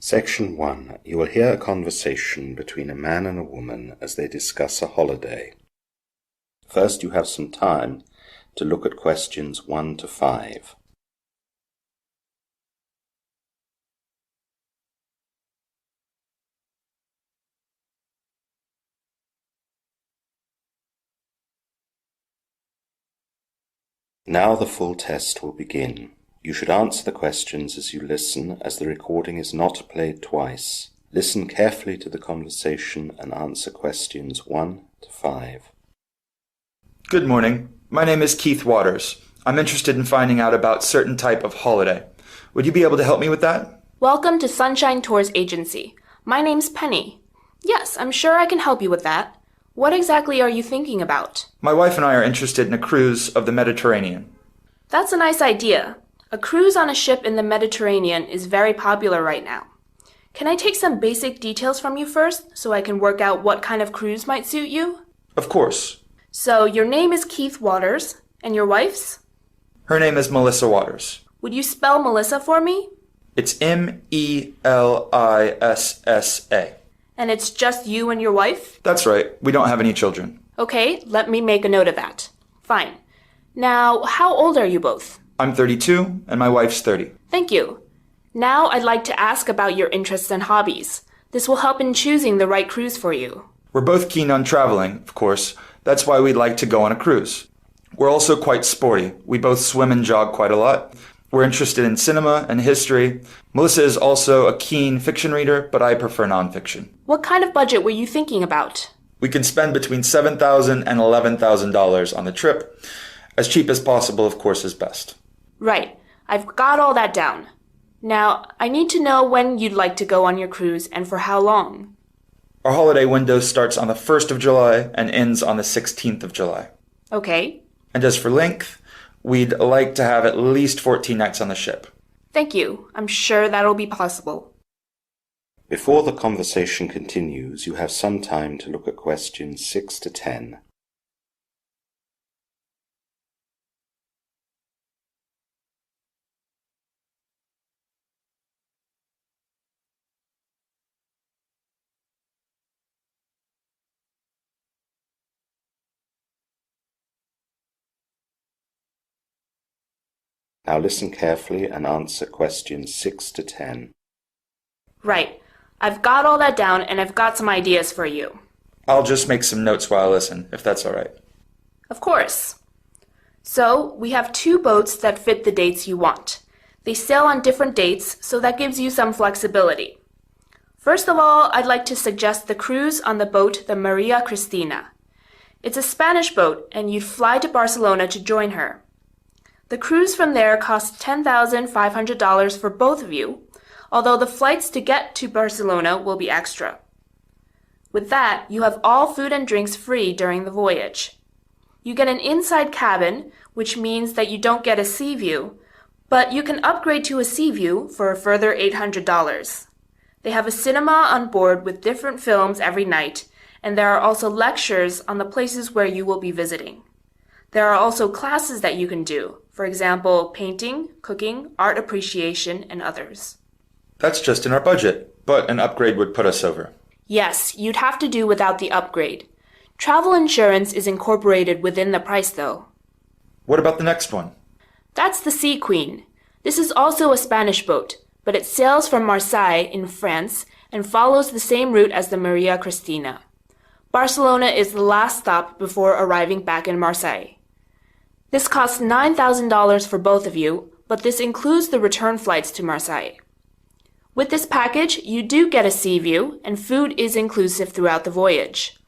Section 1. You will hear a conversation between a man and a woman as they discuss a holiday. First, you have some time to look at questions 1 to 5. Now the full test will begin. You should answer the questions as you listen, as the recording is not played twice. Listen carefully to the conversation and answer questions 1 to 5. Good morning. My name is Keith Waters. I'm interested in finding out about certain type of holiday. Would you be able to help me with that? Welcome to Sunshine Tours Agency. My name's Penny. Yes, I'm sure I can help you with that. What exactly are you thinking about? My wife and I are interested in a cruise of the Mediterranean. That's a nice idea. A cruise on a ship in the Mediterranean is very popular right now. Can I take some basic details from you first so I can work out what kind of cruise might suit you? Of course. So your name is Keith Waters, and your wife's? Her name is Melissa Waters. Would you spell Melissa for me? It's Melissa. And it's just you and your wife? That's right. We don't have any children. Okay, let me make a note of that. Fine. Now, how old are you both? I'm 32 and my wife's 30. Thank you. Now I'd like to ask about your interests and hobbies. This will help in choosing the right cruise for you. We're both keen on traveling, of course. That's why we'd like to go on a cruise. We're also quite sporty. We both swim and jog quite a lot. We're interested in cinema and history. Melissa is also a keen fiction reader, but I prefer nonfiction. What kind of budget were you thinking about? We can spend between $7,000 and $11,000 on the trip. As cheap as possible, of course, is best. Right. I've got all that down. Now, I need to know when you'd like to go on your cruise and for how long. Our holiday window starts on the 1st of July and ends on the 16th of July. Okay. And as for length, we'd like to have at least 14 nights on the ship. Thank you. I'm sure that'll be possible. Before the conversation continues, you have some time to look at questions 6 to 10. Now listen carefully and answer questions 6 to 10. Right. I've got all that down and I've got some ideas for you. I'll just make some notes while I listen, if that's all right. Of course. So, we have 2 boats that fit the dates you want. They sail on different dates, so that gives you some flexibility. First of all, I'd like to suggest the cruise on the boat the Maria Cristina. It's a Spanish boat, and you'd fly to Barcelona to join her. The cruise from there costs $10,500 for both of you, although the flights to get to Barcelona will be extra. With that, you have all food and drinks free during the voyage. You get an inside cabin, which means that you don't get a sea view, but you can upgrade to a sea view for a further $800. They have a cinema on board with different films every night, and there are also lectures on the places where you will be visiting. There are also classes that you can do, for example, painting, cooking, art appreciation, and others. That's just in our budget, but an upgrade would put us over. Yes, you'd have to do without the upgrade. Travel insurance is incorporated within the price, though. What about the next one? That's the Sea Queen. This is also a Spanish boat, but it sails from Marseille in France and follows the same route as the Maria Cristina. Barcelona is the last stop before arriving back in Marseille. This costs $9,000 for both of you, but this includes the return flights to Marseille. With this package, you do get a sea view, and food is inclusive throughout the voyage.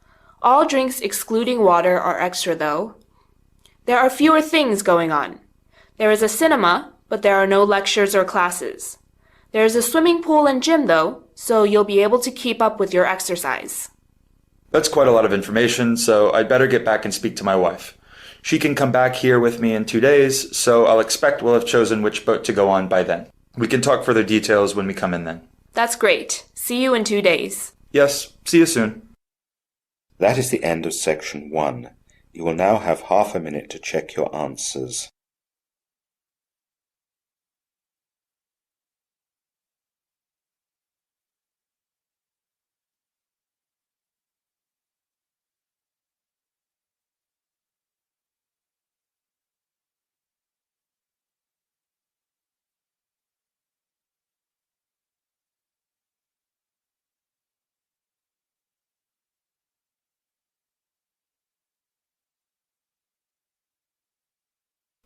All drinks excluding water are extra, though. There are fewer things going on. There is a cinema, but there are no lectures or classes. There is a swimming pool and gym, though, so you'll be able to keep up with your exercise. That's quite a lot of information, so I'd better get back and speak to my wife. She can come back here with me in 2 days, so I'll expect we'll have chosen which boat to go on by then. We can talk further details when we come in then. That's great. See you in 2 days. Yes, see you soon. That is the end of section 1. You will now have half a minute to check your answers.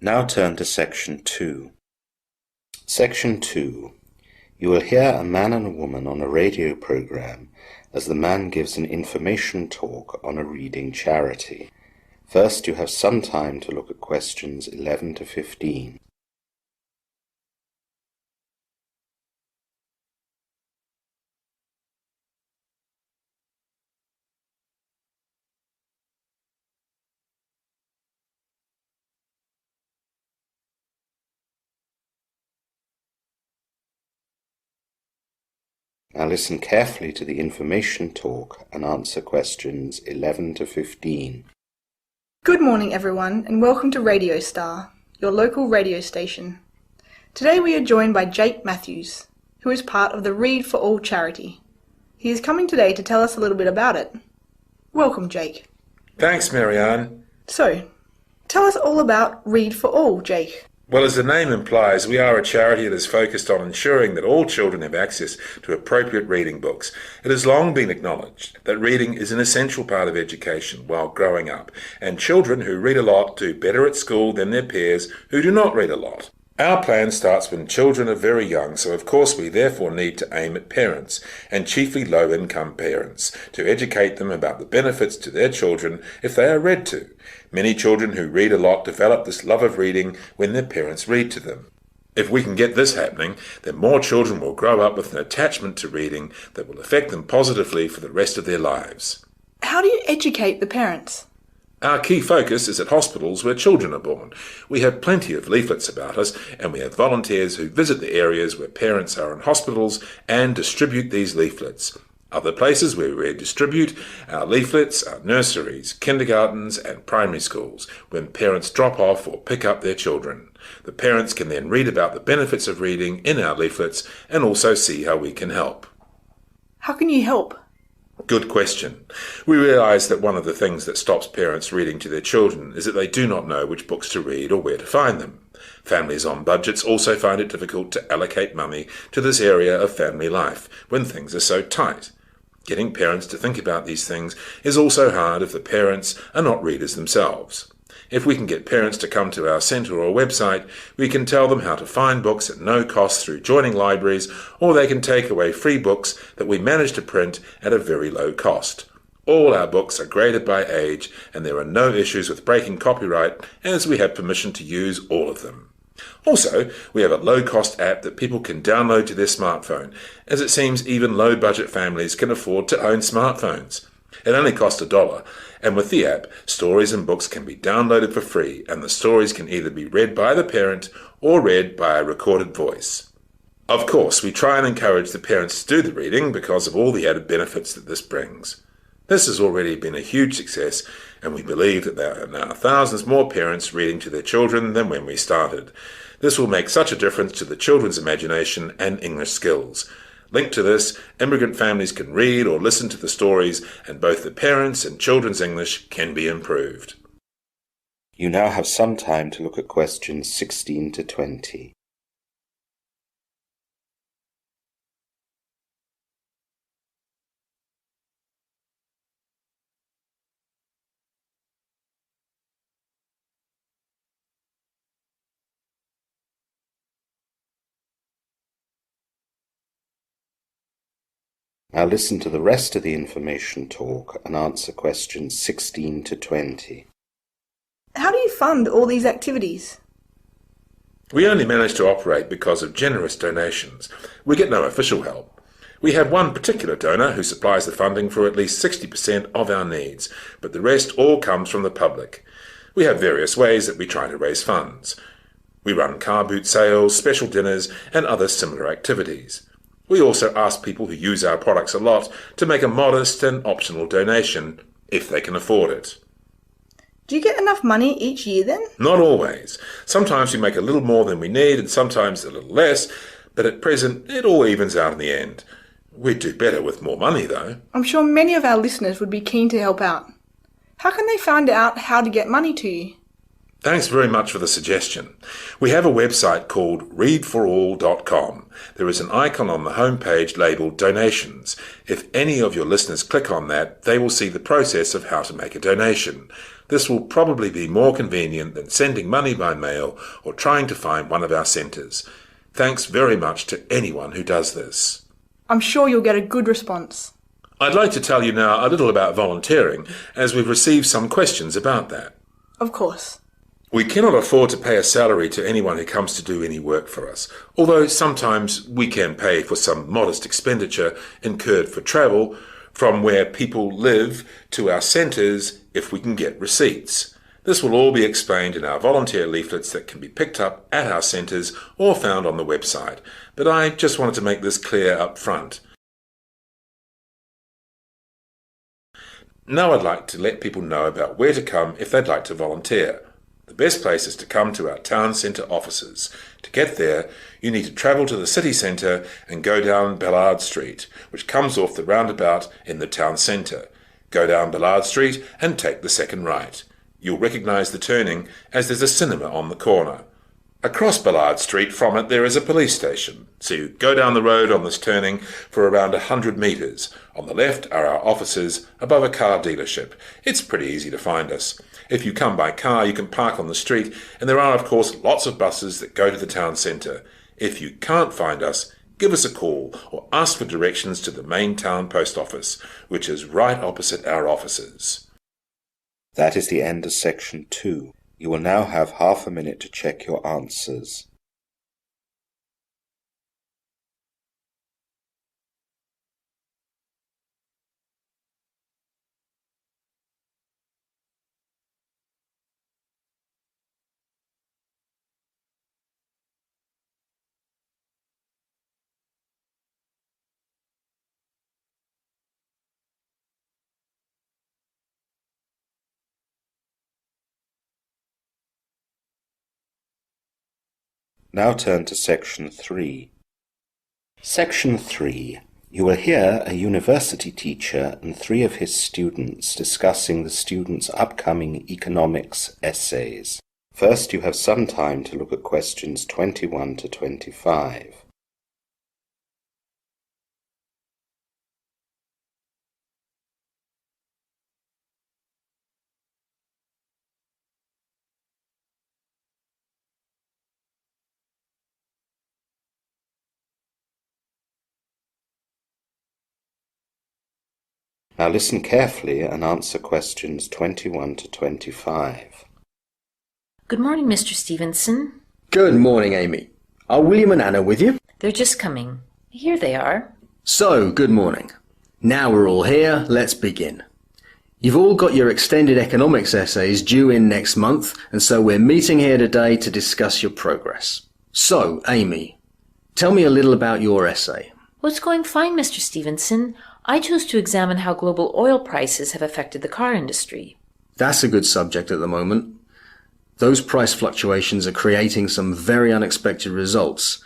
Now turn to Section 2. Section 2. You will hear a man and a woman on a radio program as the man gives an information talk on a reading charity. First, you have some time to look at questions 11 to 15. Now listen carefully to the information talk and answer questions 11 to 15. Good morning everyone and welcome to Radio Star, your local radio station. Today we are joined by Jake Matthews, who is part of the Read for All charity. He is coming today to tell us a little bit about it. Welcome, Jake. Thanks, Marianne. So, tell us all about Read for All, Jake. Well, as the name implies, we are a charity that is focused on ensuring that all children have access to appropriate reading books. It has long been acknowledged that reading is an essential part of education while growing up, and children who read a lot do better at school than their peers who do not read a lot. Our plan starts when children are very young, so of course we therefore need to aim at parents, and chiefly low-income parents, to educate them about the benefits to their children if they are read to. Many children who read a lot develop this love of reading when their parents read to them. If we can get this happening, then more children will grow up with an attachment to reading that will affect them positively for the rest of their lives. How do you educate the parents? Our key focus is at hospitals where children are born. We have plenty of leaflets about us, and we have volunteers who visit the areas where parents are in hospitals and distribute these leaflets. Other places where we distribute our leaflets are nurseries, kindergartens and primary schools, when parents drop off or pick up their children. The parents can then read about the benefits of reading in our leaflets and also see how we can help. How can you help? Good question. We realise that one of the things that stops parents reading to their children is that they do not know which books to read or where to find them. Families on budgets also find it difficult to allocate money to this area of family life when things are so tight. Getting parents to think about these things is also hard if the parents are not readers themselves. If we can get parents to come to our centre or website, we can tell them how to find books at no cost through joining libraries, or they can take away free books that we manage to print at a very low cost. All our books are graded by age, and there are no issues with breaking copyright, as we have permission to use all of them. Also, we have a low-cost app that people can download to their smartphone, as it seems even low-budget families can afford to own smartphones. It only costs $1, and with the app, stories and books can be downloaded for free, and the stories can either be read by the parent or read by a recorded voice. Of course, we try and encourage the parents to do the reading because of all the added benefits that this brings. This has already been a huge success, and we believe that there are now thousands more parents reading to their children than when we started. This will make such a difference to the children's imagination and English skills. Linked to this, immigrant families can read or listen to the stories, and both the parents' and children's English can be improved. You now have some time to look at questions 16 to 20. Now listen to the rest of the information talk and answer questions 16 to 20. How do you fund all these activities? We only manage to operate because of generous donations. We get no official help. We have one particular donor who supplies the funding for at least 60% of our needs, but the rest all comes from the public. We have various ways that we try to raise funds. We run car boot sales, special dinners, and other similar activities. We also ask people who use our products a lot to make a modest and optional donation, if they can afford it. Do you get enough money each year then? Not always. Sometimes we make a little more than we need and sometimes a little less, but at present it all evens out in the end. We'd do better with more money though. I'm sure many of our listeners would be keen to help out. How can they find out how to get money to you? Thanks very much for the suggestion. We have a website called readforall.com. There is an icon on the home page labelled Donations. If any of your listeners click on that, they will see the process of how to make a donation. This will probably be more convenient than sending money by mail or trying to find one of our centres. Thanks very much to anyone who does this. I'm sure you'll get a good response. I'd like to tell you now a little about volunteering, as we've received some questions about that. Of course. We cannot afford to pay a salary to anyone who comes to do any work for us, although sometimes we can pay for some modest expenditure incurred for travel from where people live to our centres if we can get receipts. This will all be explained in our volunteer leaflets that can be picked up at our centres or found on the website, but I just wanted to make this clear up front. Now I'd like to let people know about where to come if they'd like to volunteer. The best place is to come to our town centre offices. To get there, you need to travel to the city centre and go down Ballard Street, which comes off the roundabout in the town centre. Go down Ballard Street and take the second right. You'll recognise the turning as there's a cinema on the corner. Across Ballard Street from it there is a police station, so you go down the road on this turning for around 100 metres. On the left are our offices above a car dealership. It's pretty easy to find us. If you come by car you can park on the street, and there are of course lots of buses that go to the town centre. If you can't find us, give us a call or ask for directions to the main town post office, which is right opposite our offices. That is the end of section 2. You will now have half a minute to check your answers. Now turn to section 3. Section 3. You will hear a university teacher and 3 of his students discussing the students' upcoming economics essays. First, you have some time to look at questions 21 to 25. Now listen carefully and answer questions 21 to 25. Good morning, Mr. Stevenson. Good morning, Amy. Are William and Anna with you? They're just coming. Here they are. So, good morning. Now we're all here, let's begin. You've all got your extended economics essays due in next month, and so we're meeting here today to discuss your progress. So, Amy, tell me a little about your essay. Well, it's going fine, Mr. Stevenson. I chose to examine how global oil prices have affected the car industry. That's a good subject at the moment. Those price fluctuations are creating some very unexpected results.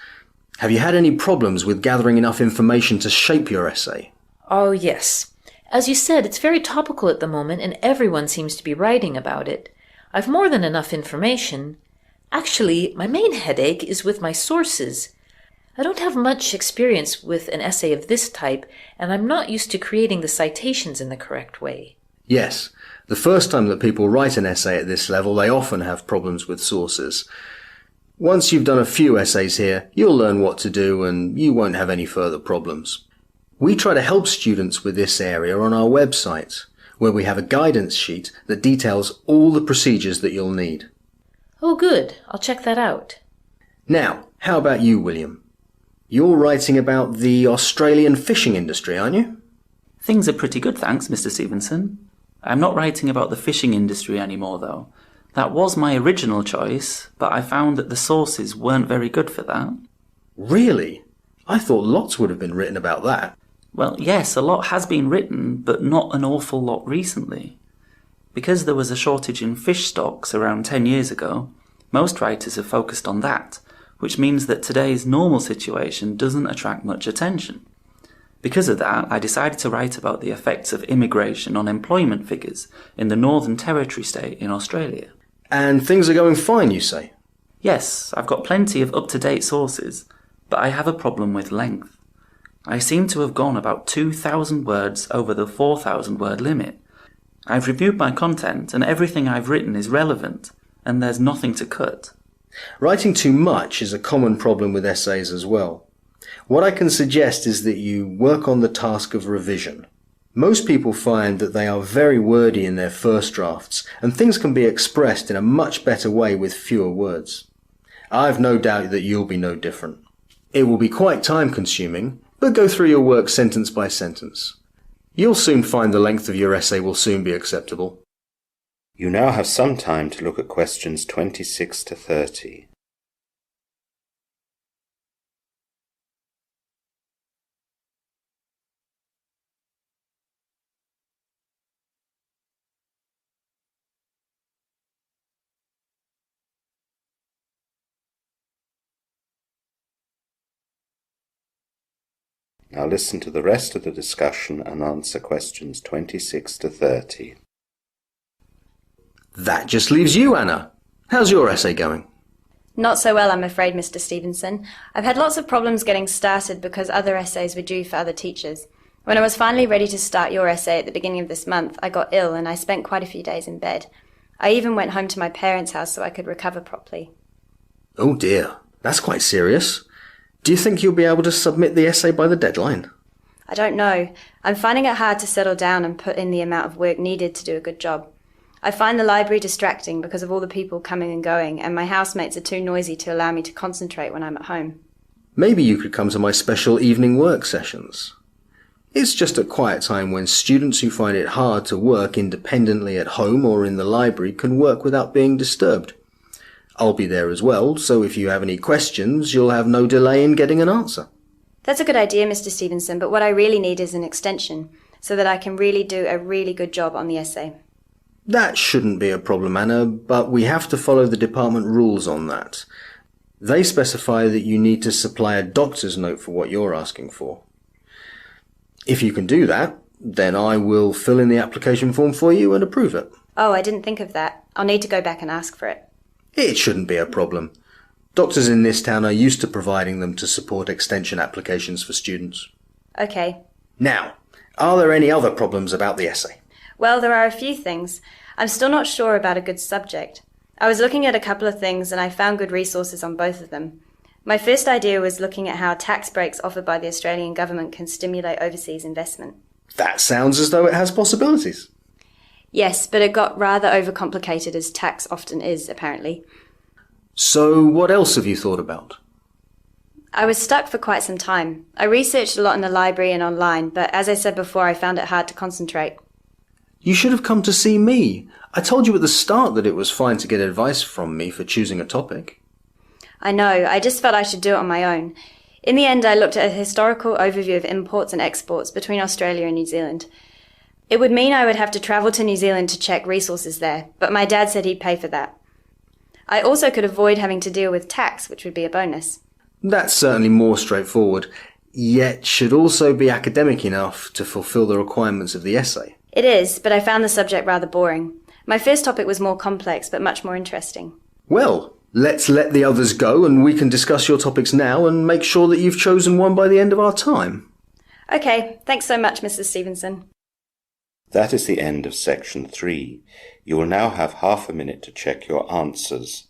Have you had any problems with gathering enough information to shape your essay? Oh, yes. As you said, it's very topical at the moment, and everyone seems to be writing about it. I've more than enough information. Actually, my main headache is with my sources. I don't have much experience with an essay of this type, and I'm not used to creating the citations in the correct way. Yes, the first time that people write an essay at this level, they often have problems with sources. Once you've done a few essays here, you'll learn what to do and you won't have any further problems. We try to help students with this area on our website, where we have a guidance sheet that details all the procedures that you'll need. Oh, good. I'll check that out. Now, how about you, William? You're writing about the Australian fishing industry, aren't you? Things are pretty good, thanks, Mr. Stevenson. I'm not writing about the fishing industry anymore, though. That was my original choice, but I found that the sources weren't very good for that. Really? I thought lots would have been written about that. Well, yes, a lot has been written, but not an awful lot recently. Because there was a shortage in fish stocks around 10 years ago, most writers have focused on that, which means that today's normal situation doesn't attract much attention. Because of that, I decided to write about the effects of immigration on employment figures in the Northern Territory state in Australia. And things are going fine, you say? Yes, I've got plenty of up-to-date sources, but I have a problem with length. I seem to have gone about 2,000 words over the 4,000 word limit. I've reviewed my content and everything I've written is relevant, and there's nothing to cut. Writing too much is a common problem with essays as well. What I can suggest is that you work on the task of revision. Most people find that they are very wordy in their first drafts, and things can be expressed in a much better way with fewer words. I've no doubt that you'll be no different. It will be quite time-consuming, but go through your work sentence by sentence. You'll soon find the length of your essay will soon be acceptable. You now have some time to look at questions 26 to 30. Now listen to the rest of the discussion and answer questions 26 to 30. That just leaves you, Anna. How's your essay going? Not so well, I'm afraid, Mr. Stevenson. I've had lots of problems getting started because other essays were due for other teachers. When I was finally ready to start your essay at the beginning of this month, I got ill and I spent quite a few days in bed. I even went home to my parents' house so I could recover properly. Oh dear, that's quite serious. Do you think you'll be able to submit the essay by the deadline? I don't know. I'm finding it hard to settle down and put in the amount of work needed to do a good job. I find the library distracting because of all the people coming and going, and my housemates are too noisy to allow me to concentrate when I'm at home. Maybe you could come to my special evening work sessions. It's just a quiet time when students who find it hard to work independently at home or in the library can work without being disturbed. I'll be there as well, so if you have any questions, you'll have no delay in getting an answer. That's a good idea, Mr. Stevenson, but what I really need is an extension, so that I can really do a really good job on the essay. That shouldn't be a problem, Anna, but we have to follow the department rules on that. They specify that you need to supply a doctor's note for what you're asking for. If you can do that, then I will fill in the application form for you and approve it. Oh, I didn't think of that. I'll need to go back and ask for it. It shouldn't be a problem. Doctors in this town are used to providing them to support extension applications for students. Okay. Now, are there any other problems about the essay? Well, there are a few things. I'm still not sure about a good subject. I was looking at a couple of things and I found good resources on both of them. My first idea was looking at how tax breaks offered by the Australian government can stimulate overseas investment. That sounds as though it has possibilities. Yes, but it got rather overcomplicated, as tax often is, apparently. So what else have you thought about? I was stuck for quite some time. I researched a lot in the library and online, but as I said before, I found it hard to concentrate. You should have come to see me. I told you at the start that it was fine to get advice from me for choosing a topic. I know, I just felt I should do it on my own. In the end, I looked at a historical overview of imports and exports between Australia and New Zealand. It would mean I would have to travel to New Zealand to check resources there, but my dad said he'd pay for that. I also could avoid having to deal with tax, which would be a bonus. That's certainly more straightforward, yet should also be academic enough to fulfill the requirements of the essay. It is, but I found the subject rather boring. My first topic was more complex, but much more interesting. Well, let's let the others go and we can discuss your topics now and make sure that you've chosen one by the end of our time. Okay, thanks so much, Mrs. Stevenson. That is the end of section 3. You will now have half a minute to check your answers.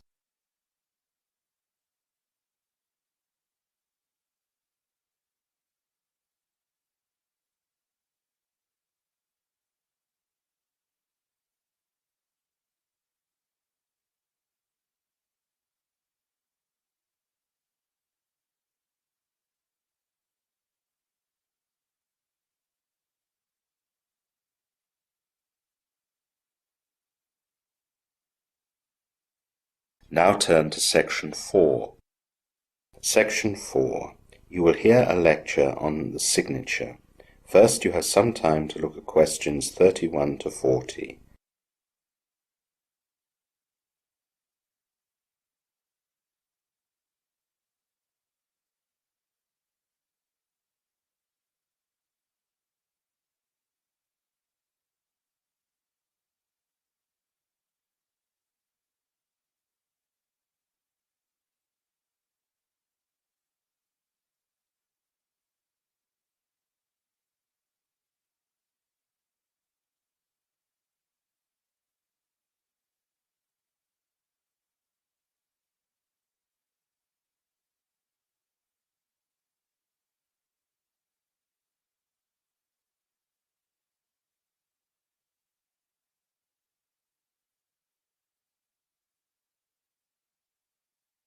Now turn to section 4. Section 4. You will hear a lecture on the signature. First, you have some time to look at questions 31 to 40.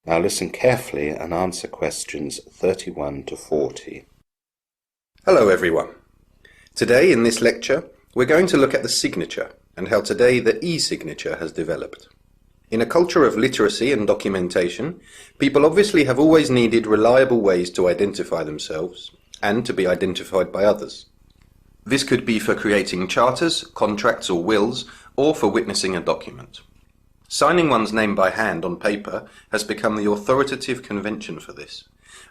Now listen carefully and answer questions 31 to 40. Hello everyone. Today in this lecture we're going to look at the signature and how today the e-signature has developed. In a culture of literacy and documentation, people obviously have always needed reliable ways to identify themselves and to be identified by others. This could be for creating charters, contracts or wills, or for witnessing a document. Signing one's name by hand on paper has become the authoritative convention for this,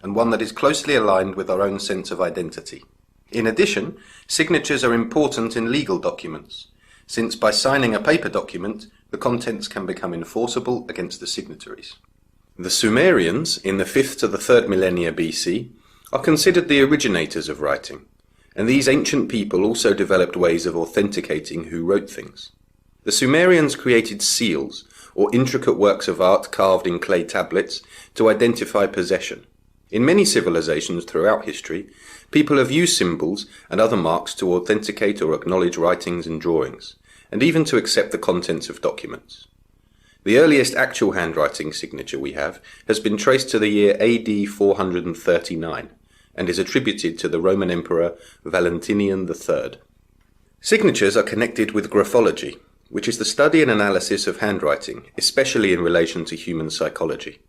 and one that is closely aligned with our own sense of identity. In addition, signatures are important in legal documents, since by signing a paper document, the contents can become enforceable against the signatories. The Sumerians, in the 5th to the 3rd millennia BC, are considered the originators of writing, and these ancient people also developed ways of authenticating who wrote things. The Sumerians created seals, or intricate works of art carved in clay tablets, to identify possession. In many civilizations throughout history, people have used symbols and other marks to authenticate or acknowledge writings and drawings, and even to accept the contents of documents. The earliest actual handwriting signature we have has been traced to the year AD 439, and is attributed to the Roman Emperor Valentinian III. Signatures are connected with graphology, which is the study and analysis of handwriting, especially in relation to human psychology.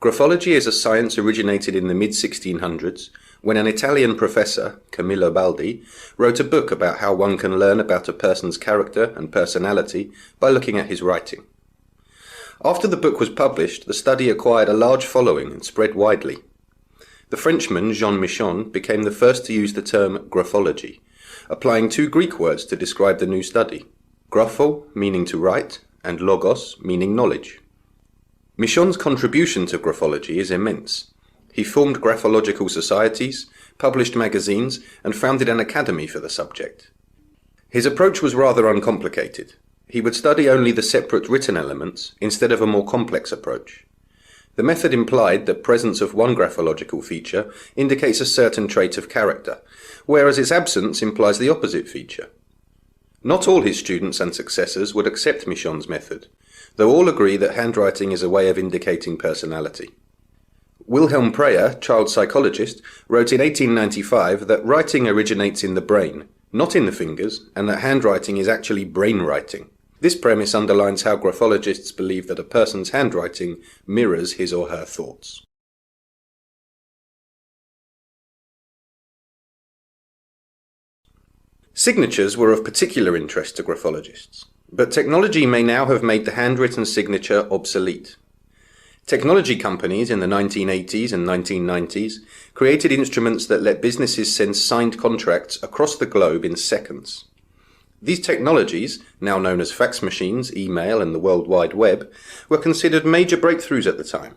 Graphology is a science originated in the mid-1600s, when an Italian professor, Camillo Baldi, wrote a book about how one can learn about a person's character and personality by looking at his writing. After the book was published, the study acquired a large following and spread widely. The Frenchman Jean Michon became the first to use the term graphology, applying two Greek words to describe the new study: grapho, meaning to write, and logos, meaning knowledge. Michon's contribution to graphology is immense. He formed graphological societies, published magazines, and founded an academy for the subject. His approach was rather uncomplicated. He would study only the separate written elements instead of a more complex approach. The method implied that presence of one graphological feature indicates a certain trait of character, whereas its absence implies the opposite feature. Not all his students and successors would accept Michon's method, though all agree that handwriting is a way of indicating personality. Wilhelm Preyer, child psychologist, wrote in 1895 that writing originates in the brain, not in the fingers, and that handwriting is actually brain writing. This premise underlines how graphologists believe that a person's handwriting mirrors his or her thoughts. Signatures were of particular interest to graphologists, but technology may now have made the handwritten signature obsolete. Technology companies in the 1980s and 1990s created instruments that let businesses send signed contracts across the globe in seconds. These technologies, now known as fax machines, email, and the World Wide Web, were considered major breakthroughs at the time.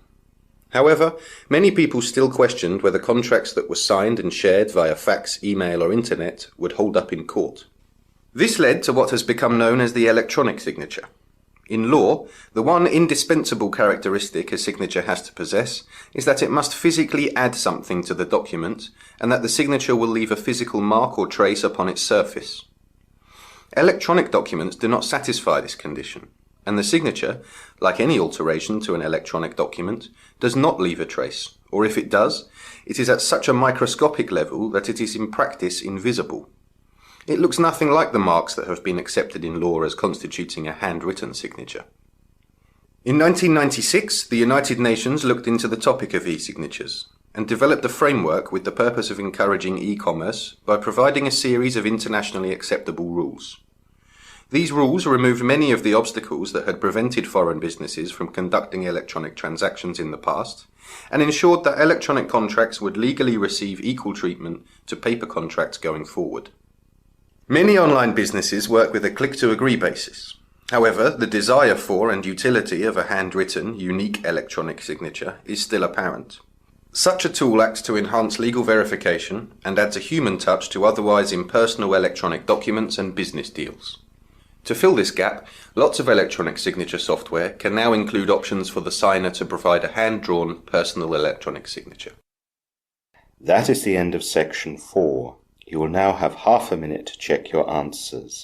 However, many people still questioned whether contracts that were signed and shared via fax, email, or internet would hold up in court. This led to what has become known as the electronic signature. In law, the one indispensable characteristic a signature has to possess is that it must physically add something to the document, and that the signature will leave a physical mark or trace upon its surface. Electronic documents do not satisfy this condition, and the signature, like any alteration to an electronic document, does not leave a trace, or if it does, it is at such a microscopic level that it is in practice invisible. It looks nothing like the marks that have been accepted in law as constituting a handwritten signature. In 1996, the United Nations looked into the topic of e-signatures and developed a framework with the purpose of encouraging e-commerce by providing a series of internationally acceptable rules. These rules removed many of the obstacles that had prevented foreign businesses from conducting electronic transactions in the past, and ensured that electronic contracts would legally receive equal treatment to paper contracts going forward. Many online businesses work with a click-to-agree basis. However, the desire for and utility of a handwritten, unique electronic signature is still apparent. Such a tool acts to enhance legal verification and adds a human touch to otherwise impersonal electronic documents and business deals. To fill this gap, lots of electronic signature software can now include options for the signer to provide a hand-drawn personal electronic signature. That is the end of section 4. You will now have half a minute to check your answers.